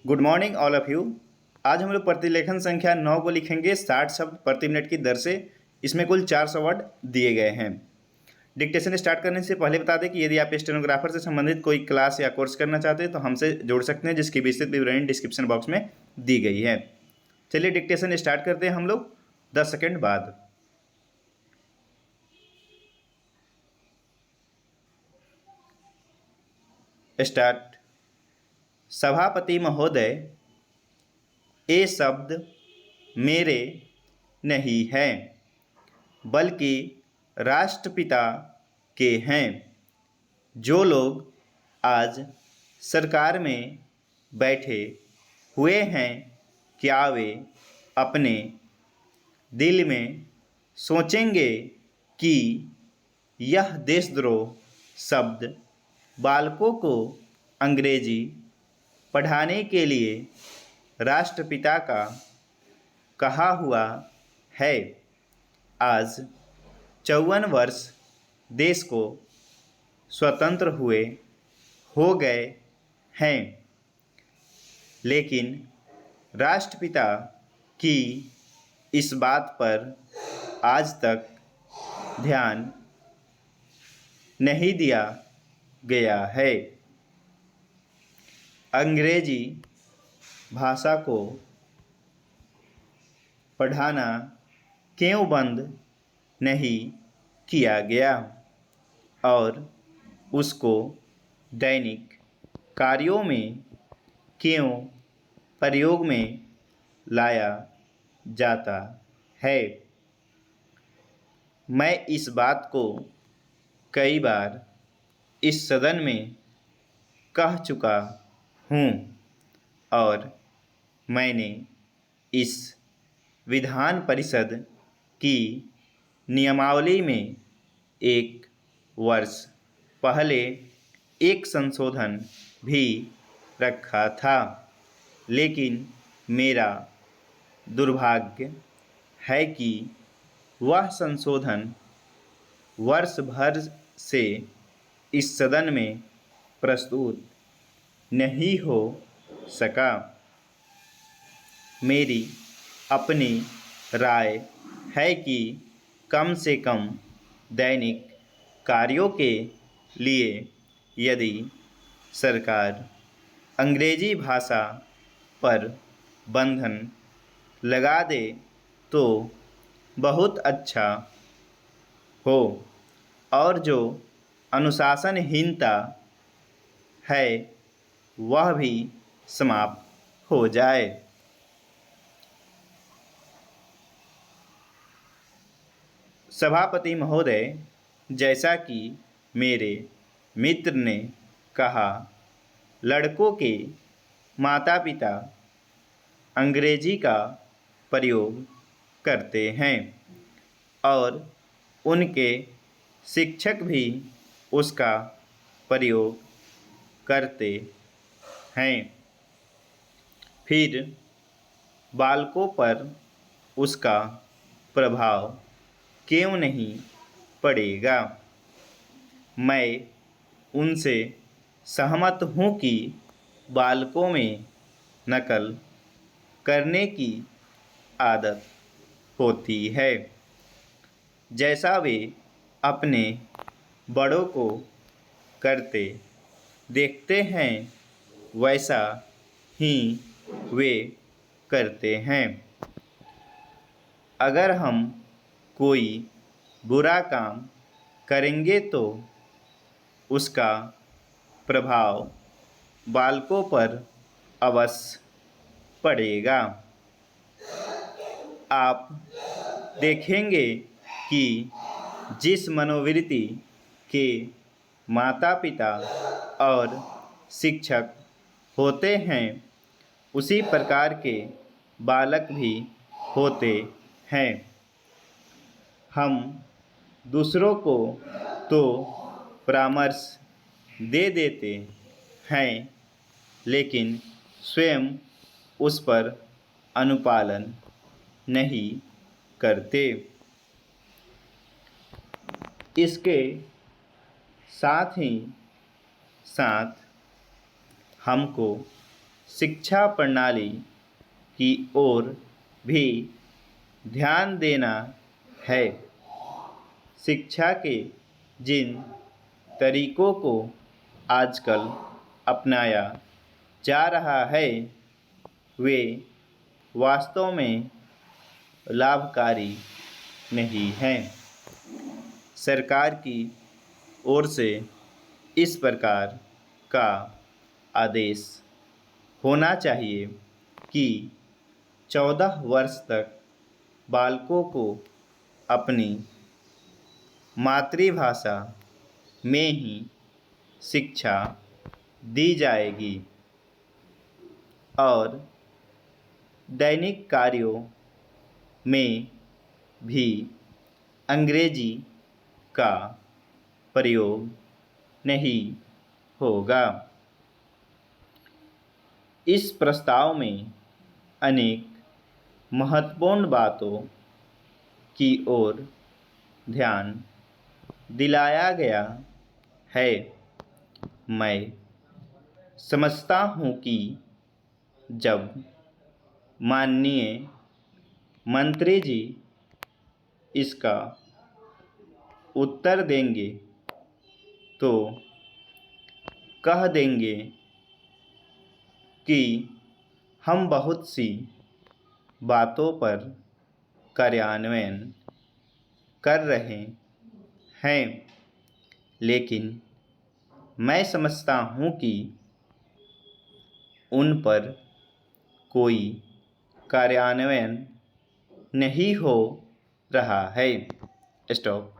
Good morning all of you. आज हम लोग प्रतिलेखन संख्या 9 को लिखेंगे 60 शब्द प्रति मिनट की दर से। इसमें कुल 400 वर्ड दिए गए हैं। डिक्टेशन स्टार्ट करने से पहले बता दें कि यदि आप स्टेनोग्राफर से संबंधित कोई क्लास या कोर्स करना चाहते हैं तो हमसे जुड़ सकते हैं, जिसकी विस्तृत विवरणी डिस्क्रिप्शन बॉक्स में दी गई है। चलिए डिक्टेशन स्टार्ट करते हैं हम लोग 10 सेकेंड बाद। स्टार्ट। सभापति महोदय, ये शब्द मेरे नहीं हैं बल्कि राष्ट्रपिता के हैं। जो लोग आज सरकार में बैठे हुए हैं, क्या वे अपने दिल में सोचेंगे कि यह देशद्रोह शब्द बालकों को अंग्रेजी पढ़ाने के लिए राष्ट्रपिता का कहा हुआ है। आज 54 वर्ष देश को स्वतंत्र हुए हो गए हैं, लेकिन राष्ट्रपिता की इस बात पर आज तक ध्यान नहीं दिया गया है। अंग्रेजी भाषा को पढ़ाना क्यों बंद नहीं किया गया और उसको दैनिक कार्यों में क्यों प्रयोग में लाया जाता है। मैं इस बात को कई बार इस सदन में कह चुका हूँ और मैंने इस विधान परिषद की नियमावली में एक वर्ष पहले एक संशोधन भी रखा था, लेकिन मेरा दुर्भाग्य है कि वह संशोधन वर्ष भर से इस सदन में प्रस्तुत नहीं हो सका। मेरी अपनी राय है कि कम से कम दैनिक कार्यों के लिए यदि सरकार अंग्रेजी भाषा पर बंधन लगा दे तो बहुत अच्छा हो और जो अनुशासनहीनता है वह भी समाप्त हो जाए। सभापति महोदय, जैसा कि मेरे मित्र ने कहा, लड़कों के माता पिता अंग्रेजी का प्रयोग करते हैं और उनके शिक्षक भी उसका प्रयोग करते हैं। फिर बालकों पर उसका प्रभाव क्यों नहीं पड़ेगा। मैं उनसे सहमत हूँ कि बालकों में नकल करने की आदत होती है। जैसा वे अपने बड़ों को करते देखते हैं वैसा ही वे करते हैं। अगर हम कोई बुरा काम करेंगे तो उसका प्रभाव बालकों पर अवश्य पड़ेगा। आप देखेंगे कि जिस मनोवृत्ति के माता पिता और शिक्षक होते हैं उसी प्रकार के बालक भी होते हैं। हम दूसरों को तो परामर्श दे देते हैं, लेकिन स्वयं उस पर अनुपालन नहीं करते। इसके साथ ही साथ हमको शिक्षा प्रणाली की ओर भी ध्यान देना है। शिक्षा के जिन तरीकों को आजकल अपनाया जा रहा है वे वास्तव में लाभकारी नहीं हैं। सरकार की ओर से इस प्रकार का आदेश होना चाहिए कि 14 वर्ष तक बालकों को अपनी मातृभाषा में ही शिक्षा दी जाएगी और दैनिक कार्यों में भी अंग्रेजी का प्रयोग नहीं होगा। इस प्रस्ताव में अनेक महत्वपूर्ण बातों की ओर ध्यान दिलाया गया है। मैं समझता हूँ कि जब माननीय मंत्री जी इसका उत्तर देंगे तो कह देंगे कि हम बहुत सी बातों पर कार्यान्वयन कर रहे हैं, लेकिन मैं समझता हूँ कि उन पर कोई कार्यान्वयन नहीं हो रहा है। स्टॉप।